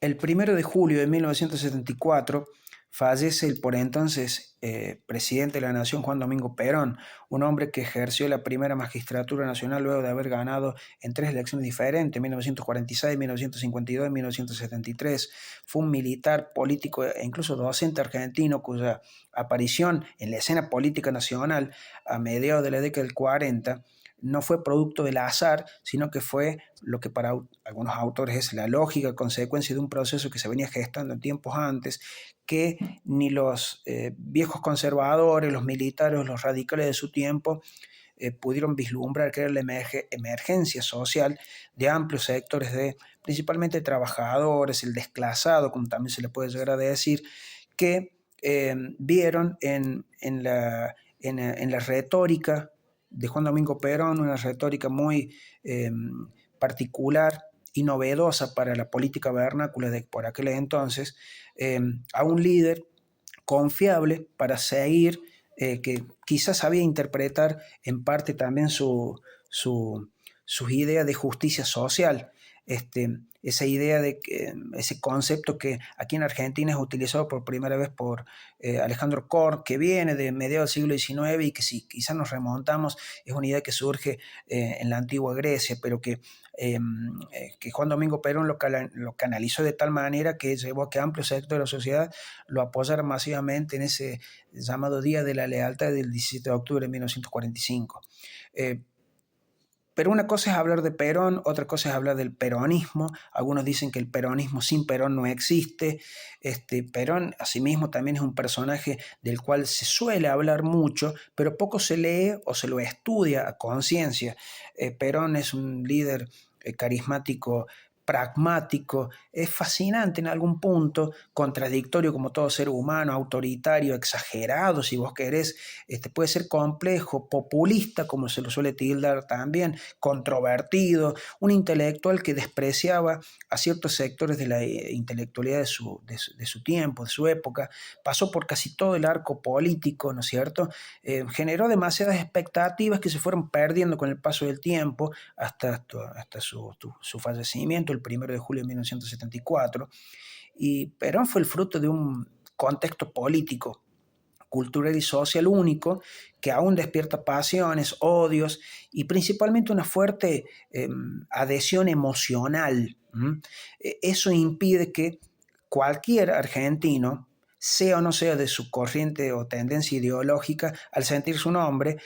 El 1 de julio de 1974 fallece el por entonces presidente de la Nación, Juan Domingo Perón, un hombre que ejerció la primera magistratura nacional luego de haber ganado en tres elecciones diferentes, 1946, 1952 y 1973. Fue un militar, político e incluso docente argentino cuya aparición en la escena política nacional a mediados de la década del 40 no fue producto del azar, sino que fue lo que para algunos autores es la lógica consecuencia de un proceso que se venía gestando en tiempos antes, que ni los viejos conservadores, los militares, los radicales de su tiempo pudieron vislumbrar que era la emergencia social de amplios sectores de principalmente trabajadores, el desclasado, como también se le puede llegar a decir, que vieron en la retórica de Juan Domingo Perón, una retórica muy particular y novedosa para la política vernácula de por aquel entonces, a un líder confiable para seguir, que quizás sabía interpretar en parte también sus ideas de justicia social. Esa idea de que, ese concepto que aquí en Argentina es utilizado por primera vez por Alejandro Korn, que viene de mediados del siglo XIX y que si quizás nos remontamos es una idea que surge en la antigua Grecia, pero que Juan Domingo Perón lo canalizó de tal manera que llevó a que amplios sectores de la sociedad lo apoyaran masivamente en ese llamado Día de la Lealtad del 17 de octubre de 1945. Pero una cosa es hablar de Perón, otra cosa es hablar del peronismo. Algunos dicen que el peronismo sin Perón no existe. Perón, asimismo, también es un personaje del cual se suele hablar mucho, pero poco se lee o se lo estudia a conciencia. Perón es un líder carismático, pragmático, es fascinante en algún punto, contradictorio como todo ser humano, autoritario, exagerado, si vos querés, puede ser complejo, populista, como se lo suele tildar también, controvertido, un intelectual que despreciaba a ciertos sectores de la intelectualidad de su tiempo, de su época, pasó por casi todo el arco político, ¿no es cierto? Generó demasiadas expectativas que se fueron perdiendo con el paso del tiempo hasta su fallecimiento el 1 de julio de 1974. Y Perón fue el fruto de un contexto político, cultural y social único que aún despierta pasiones, odios y principalmente una fuerte adhesión emocional. Eso impide que cualquier argentino, sea o no sea de su corriente o tendencia ideológica, al sentir su nombre,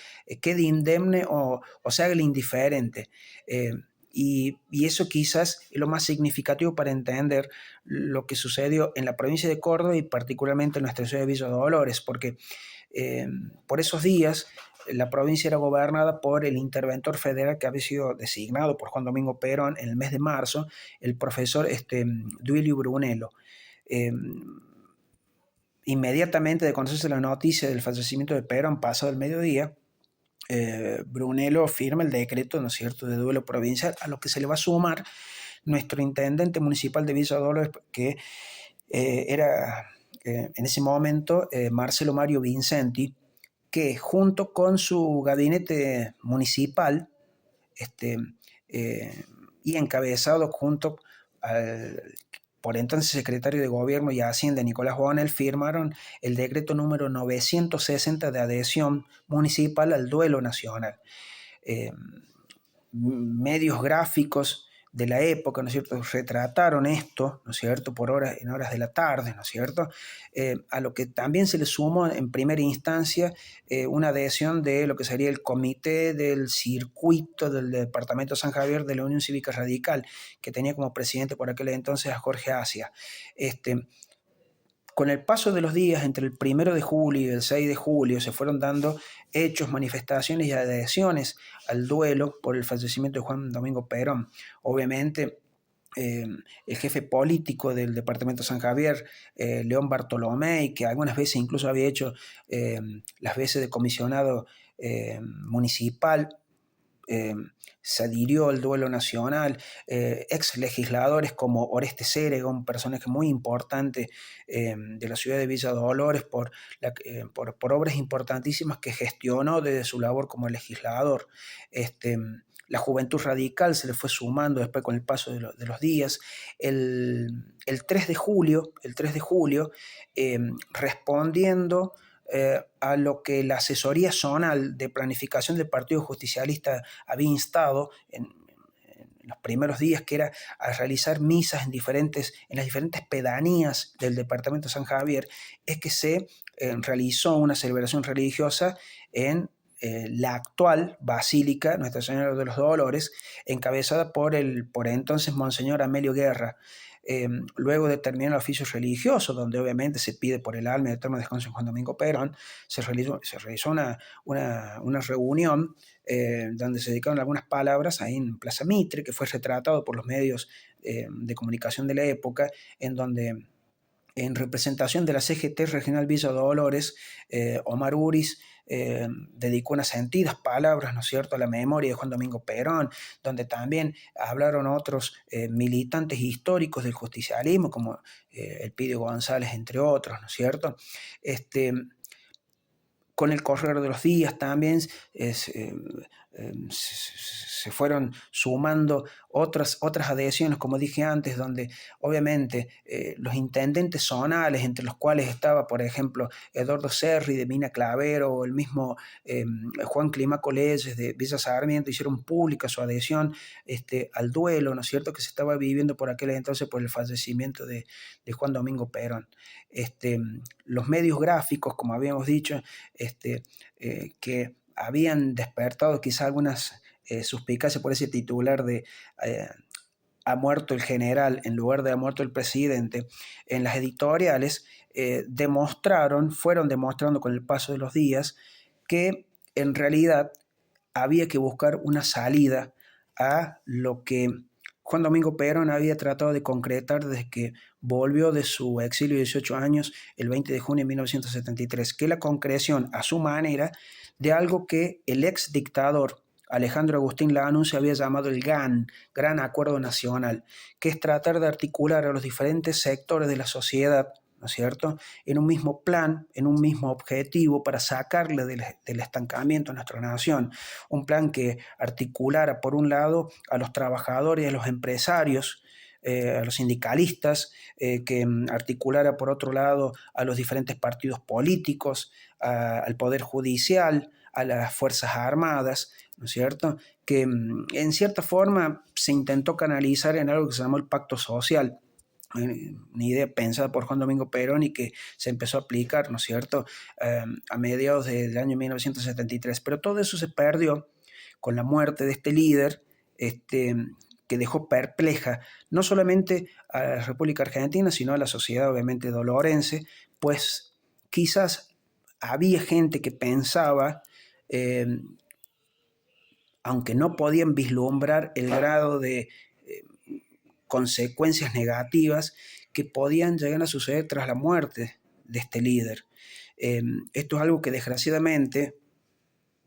quede indemne o se haga el indiferente. Eh, y eso quizás es lo más significativo para entender lo que sucedió en la provincia de Córdoba y particularmente en nuestra ciudad de Villa Dolores, porque eh, por esos días la provincia era gobernada por el interventor federal que había sido designado por Juan Domingo Perón en el mes de marzo, el profesor Duilio Brunello. Eh, Inmediatamente de conocerse la noticia del fallecimiento de Perón, pasado el mediodía, Brunello firma el decreto, ¿no es cierto?, de duelo provincial, a lo que se le va a sumar nuestro intendente municipal de Villa Dolores, que era en ese momento Marcelo Mario Vincenti, que junto con su gabinete municipal este, eh, y encabezado junto al por entonces secretario de Gobierno y Hacienda Nicolás Bonel, firmaron el decreto número 960 de adhesión municipal al duelo nacional. Eh, Medios gráficos de la época, ¿no es cierto?, retrataron esto, ¿no es cierto?, en horas de la tarde, ¿no es cierto?, a lo que también se le sumó en primera instancia una adhesión de lo que sería el comité del circuito del departamento de San Javier de la Unión Cívica Radical, que tenía como presidente por aquel entonces a Jorge Asia. Con el paso de los días, entre el 1 de julio y el 6 de julio, se fueron dando hechos, manifestaciones y adhesiones al duelo por el fallecimiento de Juan Domingo Perón. Obviamente, el jefe político del departamento de San Javier, León Bartolomé, que algunas veces incluso había hecho las veces de comisionado municipal, eh, se adhirió al duelo nacional, ex legisladores como Oreste Cérega, un personaje muy importante de la ciudad de Villa Dolores por obras importantísimas que gestionó desde su labor como legislador. la Juventud Radical se le fue sumando después con el paso de los días. El 3 de julio, respondiendo a lo que la asesoría zonal de planificación del Partido Justicialista había instado en los primeros días, que era a realizar misas en las diferentes pedanías del departamento de San Javier, es que se realizó una celebración religiosa en la actual Basílica Nuestra Señora de los Dolores, encabezada por entonces Monseñor Amelio Guerra. Luego de terminar el oficio religioso, donde obviamente se pide por el alma y eterno descanso de Juan Domingo Perón, se realizó una reunión donde se dedicaron algunas palabras ahí en Plaza Mitre, que fue retratado por los medios de comunicación de la época, en donde en representación de la CGT Regional Villa Dolores, Omar Uris dedicó unas sentidas palabras, ¿no es cierto?, a la memoria de Juan Domingo Perón, donde también hablaron otros militantes históricos del justicialismo, como Elpidio González, entre otros, ¿no es cierto? Con el correr de los días también se fueron sumando otras adhesiones, como dije antes, donde obviamente los intendentes zonales, entre los cuales estaba, por ejemplo, Eduardo Serri de Mina Clavero, o el mismo Juan Climaco Leyes de Villa Sarmiento, hicieron pública su adhesión al duelo, ¿no es cierto?, que se estaba viviendo por aquel entonces por el fallecimiento de Juan Domingo Perón. Los medios gráficos, como habíamos dicho, que habían despertado quizá algunas suspicacias por ese titular de ha muerto el general en lugar de ha muerto el presidente, en las editoriales fueron demostrando con el paso de los días que en realidad había que buscar una salida a lo que Juan Domingo Perón había tratado de concretar desde que volvió de su exilio de 18 años el 20 de junio de 1973, que es la concreción a su manera de algo que el ex dictador Alejandro Agustín Lanusse había llamado el GAN, Gran Acuerdo Nacional, que es tratar de articular a los diferentes sectores de la sociedad, ¿no es cierto?, en un mismo plan, en un mismo objetivo para sacarle del estancamiento a nuestra nación. Un plan que articulara, por un lado, a los trabajadores y a los empresarios, a los sindicalistas, que articulara, por otro lado, a los diferentes partidos políticos, al Poder Judicial, a las Fuerzas Armadas, ¿no es cierto?, que en cierta forma se intentó canalizar en algo que se llamó el Pacto Social, una idea pensada por Juan Domingo Perón y que se empezó a aplicar, ¿no es cierto?, a mediados del año 1973. Pero todo eso se perdió con la muerte de este líder, que dejó perpleja no solamente a la República Argentina, sino a la sociedad obviamente dolorense, pues quizás había gente que pensaba, aunque no podían vislumbrar el grado de consecuencias negativas que podían llegar a suceder tras la muerte de este líder. Esto es algo que desgraciadamente,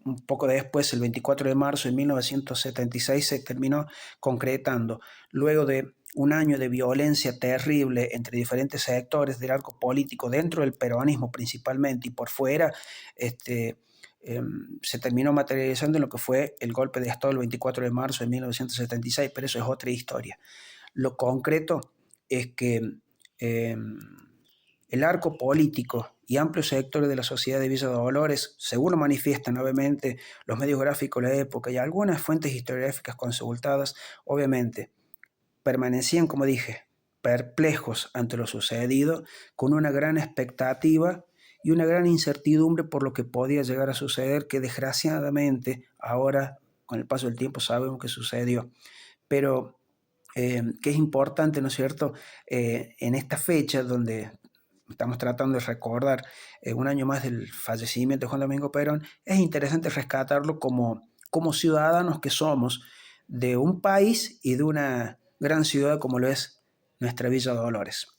un poco después, el 24 de marzo de 1976, se terminó concretando, luego de un año de violencia terrible entre diferentes sectores del arco político, dentro del peronismo principalmente y por fuera, se terminó materializando en lo que fue el golpe de Estado el 24 de marzo de 1976, pero eso es otra historia. Lo concreto es que el arco político y amplios sectores de la sociedad de Villa Dolores, según lo manifiestan obviamente los medios gráficos de la época y algunas fuentes historiográficas consultadas, obviamente permanecían, como dije, perplejos ante lo sucedido, con una gran expectativa y una gran incertidumbre por lo que podía llegar a suceder, que desgraciadamente ahora, con el paso del tiempo, sabemos que sucedió. Pero que es importante, ¿no es cierto?, en esta fecha donde estamos tratando de recordar un año más del fallecimiento de Juan Domingo Perón, es interesante rescatarlo como ciudadanos que somos de un país y de una gran ciudad como lo es nuestra Villa Dolores.